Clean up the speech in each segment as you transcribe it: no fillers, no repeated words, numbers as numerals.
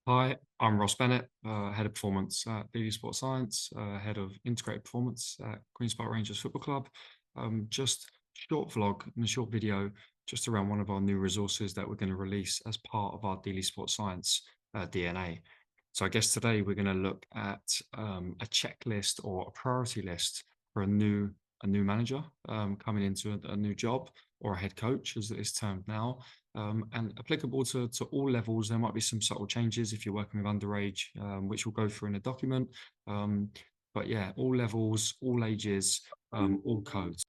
Hi, I'm Ross Bennett, Head of Performance at BD Sports Science, Head of Integrated Performance at Queen's Park Rangers Football Club. Just short vlog and a short video just around one of our new resources that we're going to release as part of our Daily Sports Science DNA. So I guess today we're going to look at a checklist or a priority list for a new manager coming into a new job, or a head coach as it is termed now, and applicable to all levels. There might be some subtle changes if you're working with underage, which we'll go through in a document. But yeah, all levels, all ages, all codes.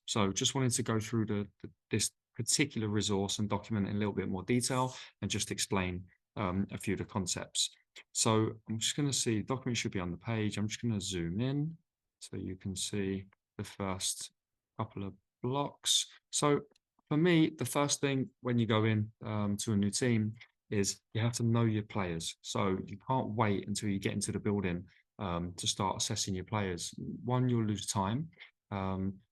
So just wanted to go through this particular resource and document in a little bit more detail and just explain a few of the concepts. So I'm just going to see, the document should be on the page. I'm just going to zoom in so you can see the first couple of blocks. So for me, the first thing when you go in to a new team is you have to know your players. So you can't wait until you get into the building to start assessing your players. One, you'll lose time.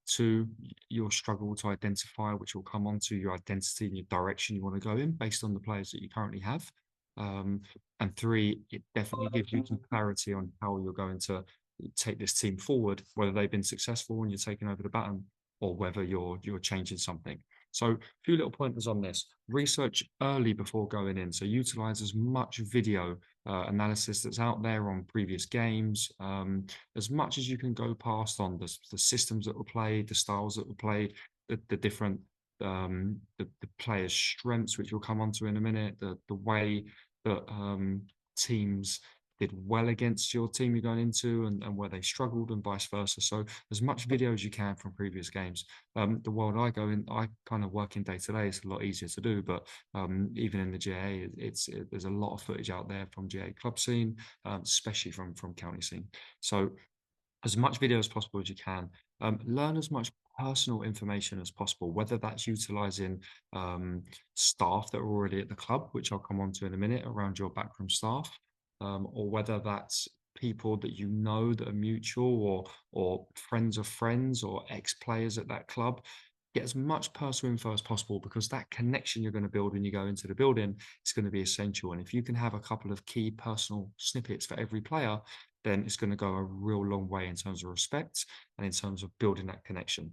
Two, you'll struggle to identify, which will come onto your identity and your direction you want to go in based on the players that you currently have. And three, it definitely gives you some clarity on how you're going to take this team forward, whether they've been successful when you're taking over the baton or whether you're changing something. So a few little pointers on this. Research early before going in. So utilize as much video analysis that's out there on previous games, as much as you can go past on the systems that were played, the styles that were played, the different the players' strengths, which we'll come on to in a minute, the way that teams did well against your team you're going into, and where they struggled and vice versa. So as much video as you can from previous games. The world I go in, I kind of work in day to day. It's a lot easier to do, but even in the GA, there's a lot of footage out there from GA club scene, especially from county scene. So as much video as possible as you can. Learn as much personal information as possible, whether that's utilizing staff that are already at the club, which I'll come on to in a minute around your backroom staff, or whether that's people that you know that are mutual, or friends of friends or ex-players at that club. Get as much personal info as possible, because that connection you're going to build when you go into the building is going to be essential. And if you can have a couple of key personal snippets for every player, then it's going to go a real long way in terms of respect and in terms of building that connection.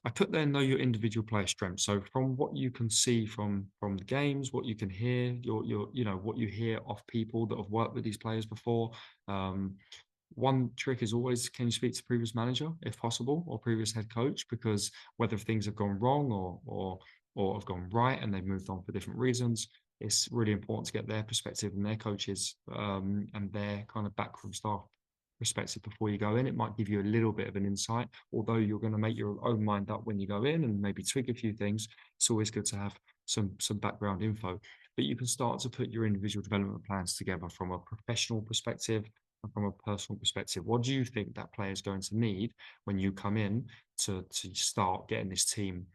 I put there, know your individual player strengths. So from what you can see from the games, what you can hear, what you hear of people that have worked with these players before. One trick is always, can you speak to previous manager if possible, or previous head coach, because whether things have gone wrong or have gone right and they've moved on for different reasons, it's really important to get their perspective and their coaches and their kind of backroom staff perspective before you go in. It might give you a little bit of an insight, although you're going to make your own mind up when you go in and maybe tweak a few things. It's always good to have some background info, but you can start to put your individual development plans together from a professional perspective and from a personal perspective. What do you think that player is going to need when you come in to start getting this team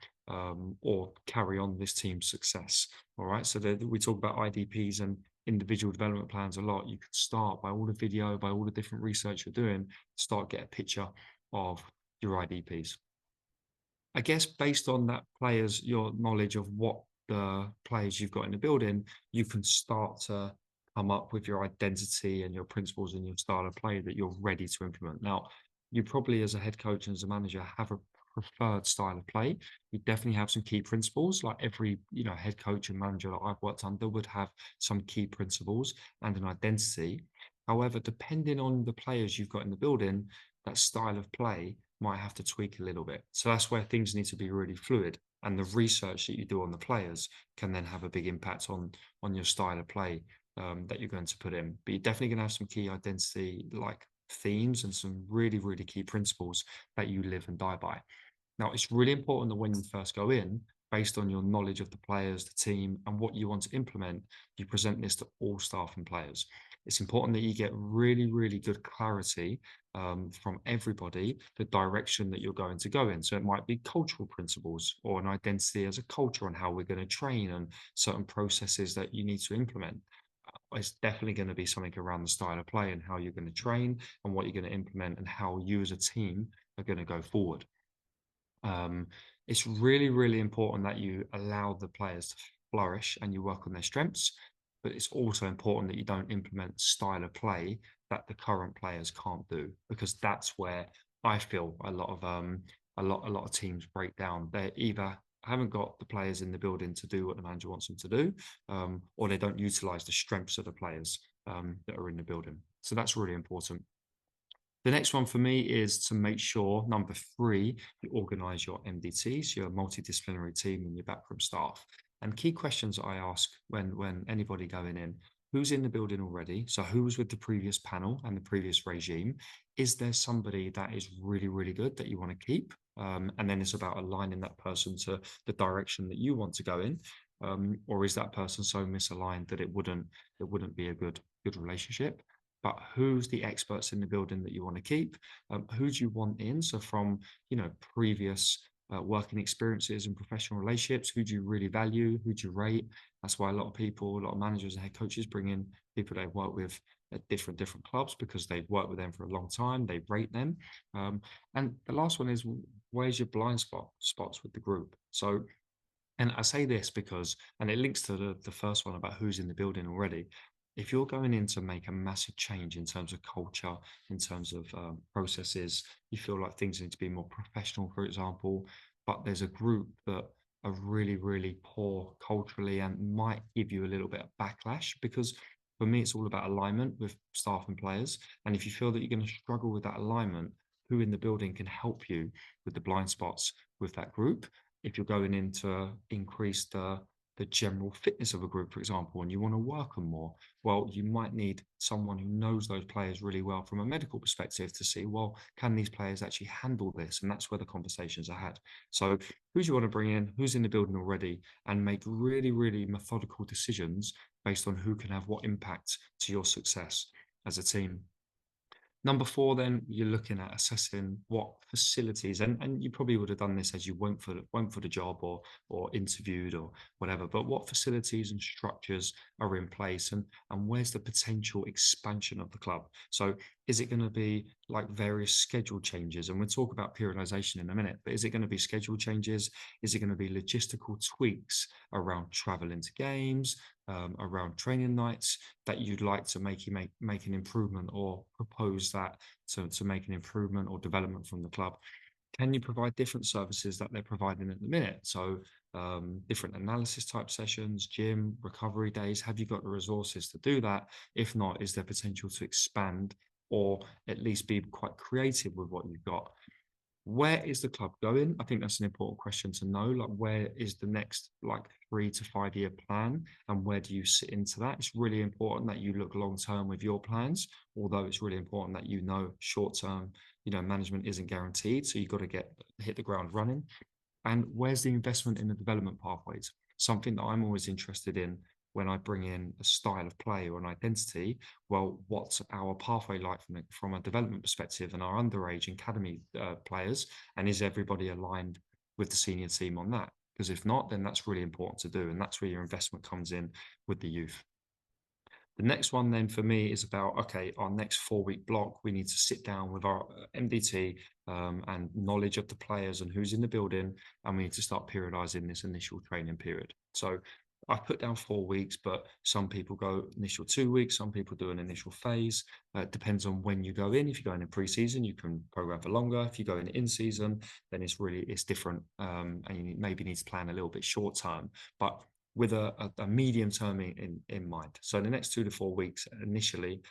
or carry on this team's success? All right, so we talk about IDPs and individual development plans a lot. You can start by all the video, by all the different research you're doing, start get a picture of your IDPs. I guess based on that players, your knowledge of what the players you've got in the building, you can start to come up with your identity and your principles and your style of play that you're ready to implement. Now, you probably, as a head coach and as a manager, have a preferred style of play. You definitely have some key principles, like every head coach and manager that I've worked under would have some key principles and an identity. However, depending on the players you've got in the building, that style of play might have to tweak a little bit. So that's where things need to be really fluid. And the research that you do on the players can then have a big impact on your style of play that you're going to put in. But you're definitely going to have some key identity like themes and some really, really key principles that you live and die by. Now, it's really important that when you first go in, based on your knowledge of the players, the team, and what you want to implement, you present this to all staff and players. It's important that you get really, really good clarity from everybody, the direction that you're going to go in. So it might be cultural principles or an identity as a culture on how we're going to train and certain processes that you need to implement. It's definitely going to be something around the style of play and how you're going to train and what you're going to implement and how you as a team are going to go forward. Um, it's really, really important that you allow the players to flourish and you work on their strengths, but it's also important that you don't implement style of play that the current players can't do, because that's where I feel a lot of teams break down. They either haven't got the players in the building to do what the manager wants them to do, or they don't utilize the strengths of the players that are in the building. So that's really important. The next one for me is to make sure, number three, you organize your MDTs, your multidisciplinary team, and your backroom staff. And key questions I ask when anybody going in, who's in the building already? So who was with the previous panel and the previous regime? Is there somebody that is really, really good that you want to keep? And then it's about aligning that person to the direction that you want to go in. Or is that person so misaligned that it wouldn't be a good relationship? But who's the experts in the building that you want to keep? Who do you want in? So from, previous working experiences and professional relationships, who do you really value? Who do you rate? That's why a lot of people, a lot of managers and head coaches bring in people they've worked with at different clubs because they've worked with them for a long time. They rate them. And the last one is, where's your blind spots with the group? So, and I say this because, and it links to the first one about who's in the building already. If you're going in to make a massive change in terms of culture, in terms of processes, you feel like things need to be more professional, for example, but there's a group that are really, really poor culturally and might give you a little bit of backlash, because for me, it's all about alignment with staff and players. And if you feel that you're going to struggle with that alignment, who in the building can help you with the blind spots with that group? If you're going in to increase the general fitness of a group, for example, and you want to work on more, well, you might need someone who knows those players really well from a medical perspective to see, well, can these players actually handle this? And that's where the conversations are had. So who do you want to bring in? Who's in the building already? And make really, really methodical decisions based on who can have what impact to your success as a team. Number four, then you're looking at assessing what facilities, and you probably would have done this as you went for the job or interviewed or whatever, but what facilities and structures are in place, and where's the potential expansion of the club? So is it going to be like various schedule changes? And we'll talk about periodization in a minute, but is it going to be schedule changes? Is it going to be logistical tweaks around travel into games, around training nights, that you'd like to make an improvement or propose that to make an improvement or development from the club? Can you provide different services that they're providing at the minute? So different analysis type sessions, gym, recovery days. Have you got the resources to do that? If not, is there potential to expand or at least be quite creative with what you've got? Where is the club going? I think that's an important question to know. Like, where is the next 3 to 5 year plan, and where do you sit into that? It's really important that you look long term with your plans, although it's really important that short term, management isn't guaranteed. So you've got to hit the ground running. And where's the investment in the development pathways? Something that I'm always interested in when I bring in a style of play or an identity. Well, what's our pathway like from a development perspective and our underage academy players? And is everybody aligned with the senior team on that? Because if not, then that's really important to do. And that's where your investment comes in with the youth. The next one then for me is about, okay, our next 4 week block, we need to sit down with our MDT and knowledge of the players and who's in the building, and we need to start periodizing this initial training period. So I've put down 4 weeks, but some people go initial 2 weeks, some people do an initial phase. It depends on when you go in. If you're going in pre-season, you can program for longer. If you go in season, then it's different, and you maybe need to plan a little bit short term. But with a medium term in mind. So the next 2 to 4 weeks initially,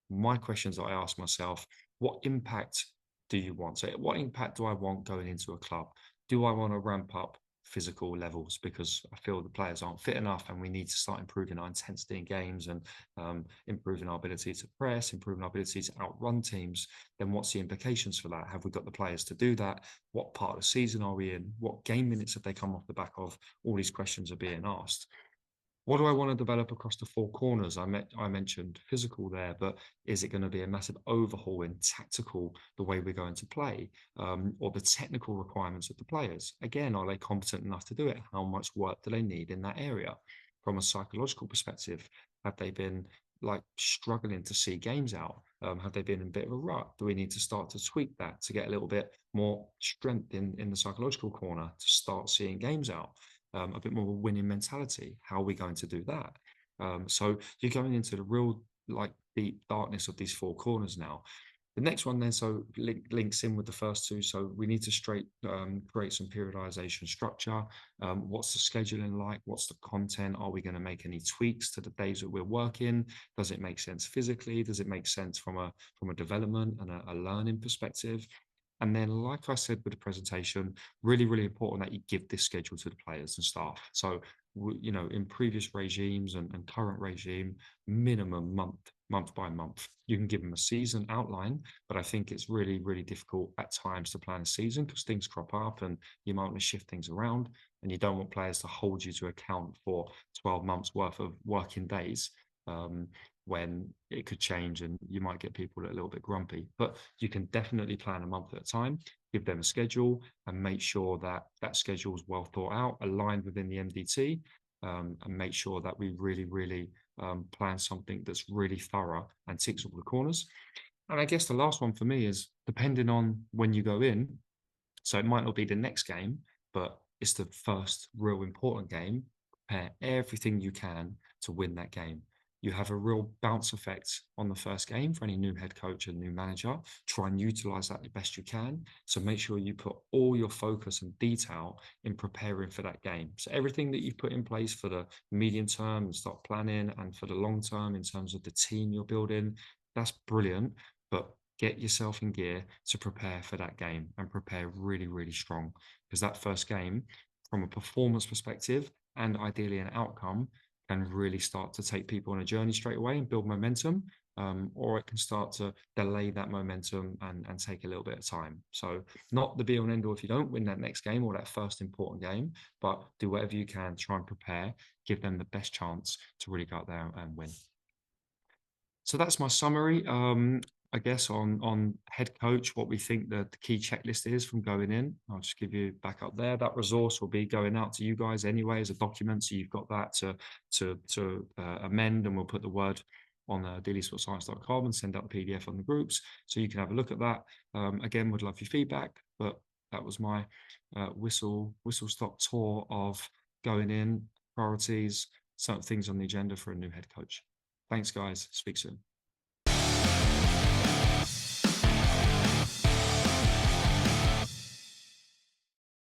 my questions that I ask myself, what impact do you want? So what impact do I want going into a club? Do I want to ramp up physical levels because I feel the players aren't fit enough and we need to start improving our intensity in games and improving our ability to press, improving our ability to outrun teams? Then what's the implications for that? Have we got the players to do that? What part of the season are we in? What game minutes have they come off the back of? All these questions are being asked. What do I want to develop across the four corners? I mentioned physical there, but is it going to be a massive overhaul in tactical, the way we're going to play, or the technical requirements of the players? Again, are they competent enough to do it? How much work do they need in that area? From a psychological perspective, have they been like struggling to see games out? Have they been in a bit of a rut? Do we need to start to tweak that to get a little bit more strength in the psychological corner to start seeing games out? A bit more of a winning mentality. How are we going to do that? So you're going into the real like deep darkness of these four corners now. The next one then, so links in with the first two. So we need to create some periodization structure. What's the scheduling like? What's the content? Are we going to make any tweaks to the days that we're working? Does it make sense physically? Does it make sense from a development and a learning perspective? And then, like I said with the presentation, really, really important that you give this schedule to the players and staff. So, you know, in previous regimes and current regime, minimum month by month. You can give them a season outline, but I think it's really, really difficult at times to plan a season because things crop up and you might want to shift things around, and you don't want players to hold you to account for 12 months worth of working days. When it could change and you might get people a little bit grumpy. But you can definitely plan a month at a time, give them a schedule and make sure that that schedule is well thought out, aligned within the MDT, and make sure that we really, really plan something that's really thorough and ticks all the corners. And I guess the last one for me is depending on when you go in, so it might not be the next game, but it's the first real important game. Prepare everything you can to win that game. You have a real bounce effect on the first game for any new head coach and new manager. Try and utilize that the best you can. So make sure you put all your focus and detail in preparing for that game. So everything that you've put in place for the medium term and start planning, and for the long term in terms of the team you're building, that's brilliant. But get yourself in gear to prepare for that game and prepare really, really strong. Because that first game, from a performance perspective and ideally an outcome, can really start to take people on a journey straight away and build momentum. Or it can start to delay that momentum and take a little bit of time. So not the be all and end all if you don't win that next game or that first important game, but do whatever you can, try and prepare, give them the best chance to really go out there and win. So that's my summary. I guess on head coach, what we think the key checklist is from going in. I'll just give you back up there. That resource will be going out to you guys anyway as a document, so you've got that to amend, and we'll put the word on dailysportscience.com and send out the PDF on the groups, so you can have a look at that. Again, would love your feedback, but that was my whistle stop tour of going in, priorities, some things on the agenda for a new head coach. Thanks, guys. Speak soon.